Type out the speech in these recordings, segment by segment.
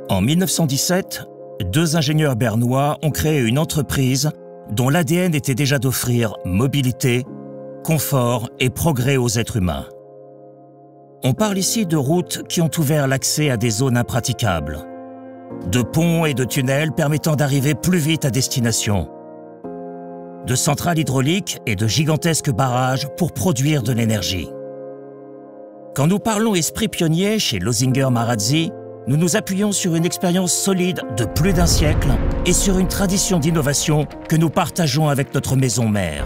En 1917, deux ingénieurs bernois ont créé une entreprise dont l'ADN était déjà d'offrir mobilité, confort et progrès aux êtres humains. On parle ici de routes qui ont ouvert l'accès à des zones impraticables, de ponts et de tunnels permettant d'arriver plus vite à destination, de centrales hydrauliques et de gigantesques barrages pour produire de l'énergie. Quand nous parlons esprit pionnier chez Losinger Marazzi, nous nous appuyons sur une expérience solide de plus d'un siècle et sur une tradition d'innovation que nous partageons avec notre maison mère.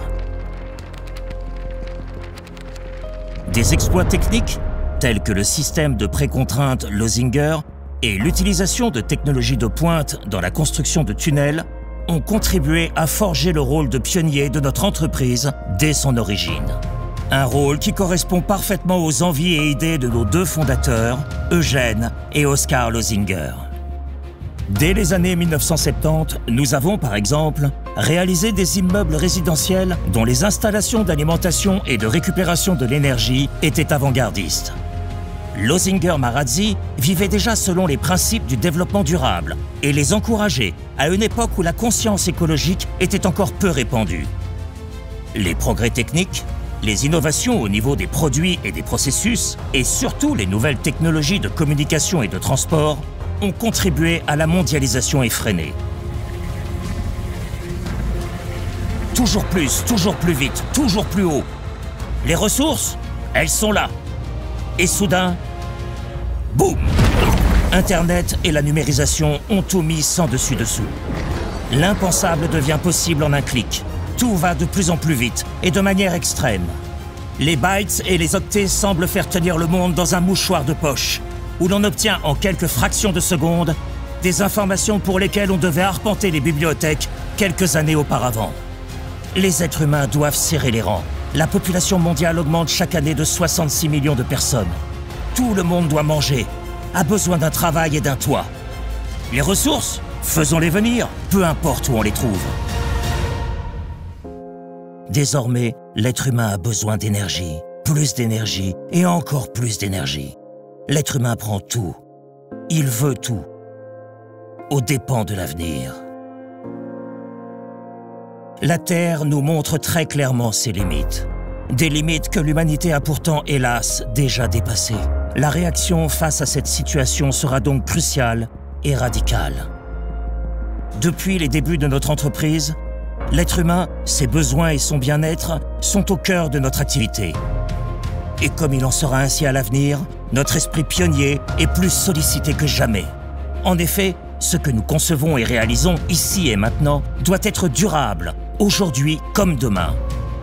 Des exploits techniques, tels que le système de précontrainte Losinger et l'utilisation de technologies de pointe dans la construction de tunnels, ont contribué à forger le rôle de pionnier de notre entreprise dès son origine. Un rôle qui correspond parfaitement aux envies et idées de nos deux fondateurs, Eugène et Oskar Losinger. Dès les années 1970, nous avons par exemple réalisé des immeubles résidentiels dont les installations d'alimentation et de récupération de l'énergie étaient avant-gardistes. Losinger Marazzi vivait déjà selon les principes du développement durable et les encourageait à une époque où la conscience écologique était encore peu répandue. Les progrès techniques, les innovations au niveau des produits et des processus, et surtout les nouvelles technologies de communication et de transport, ont contribué à la mondialisation effrénée. Toujours plus vite, toujours plus haut. Les ressources, elles sont là. Et soudain, boum! Internet et la numérisation ont tout mis sans dessus-dessous. L'impensable devient possible en un clic. Tout va de plus en plus vite et de manière extrême. Les bytes et les octets semblent faire tenir le monde dans un mouchoir de poche, où l'on obtient en quelques fractions de secondes des informations pour lesquelles on devait arpenter les bibliothèques quelques années auparavant. Les êtres humains doivent serrer les rangs. La population mondiale augmente chaque année de 66 millions de personnes. Tout le monde doit manger, a besoin d'un travail et d'un toit. Les ressources, faisons-les venir, peu importe où on les trouve. Désormais, l'être humain a besoin d'énergie, plus d'énergie et encore plus d'énergie. L'être humain prend tout. Il veut tout. Aux dépens de l'avenir. La Terre nous montre très clairement ses limites. Des limites que l'humanité a pourtant, hélas, déjà dépassées. La réaction face à cette situation sera donc cruciale et radicale. Depuis les débuts de notre entreprise, l'être humain, ses besoins et son bien-être sont au cœur de notre activité. Et comme il en sera ainsi à l'avenir, notre esprit pionnier est plus sollicité que jamais. En effet, ce que nous concevons et réalisons ici et maintenant doit être durable, aujourd'hui comme demain.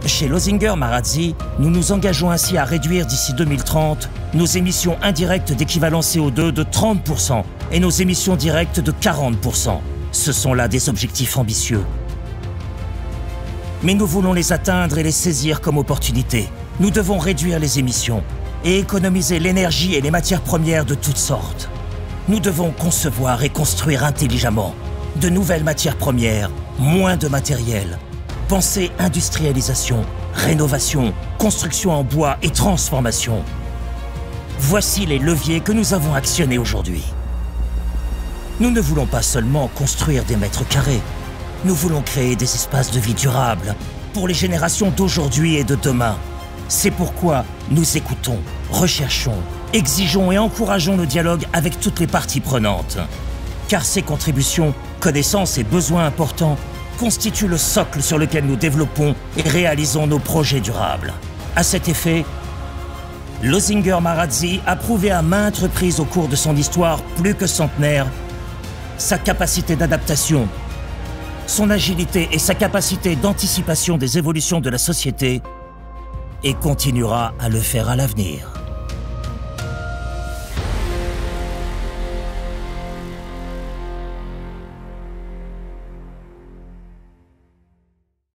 Chez Losinger Marazzi, nous nous engageons ainsi à réduire d'ici 2030 nos émissions indirectes d'équivalent CO2 de 30% et nos émissions directes de 40%. Ce sont là des objectifs ambitieux. Mais nous voulons les atteindre et les saisir comme opportunité. Nous devons réduire les émissions et économiser l'énergie et les matières premières de toutes sortes. Nous devons concevoir et construire intelligemment de nouvelles matières premières, moins de matériel. Penser industrialisation, rénovation, construction en bois et transformation. Voici les leviers que nous avons actionnés aujourd'hui. Nous ne voulons pas seulement construire des mètres carrés. Nous voulons créer des espaces de vie durables pour les générations d'aujourd'hui et de demain. C'est pourquoi nous écoutons, recherchons, exigeons et encourageons le dialogue avec toutes les parties prenantes. Car ces contributions, connaissances et besoins importants constituent le socle sur lequel nous développons et réalisons nos projets durables. À cet effet, Losinger Marazzi a prouvé à maintes reprises au cours de son histoire plus que centenaire sa capacité d'adaptation, son agilité et sa capacité d'anticipation des évolutions de la société, et continuera à le faire à l'avenir.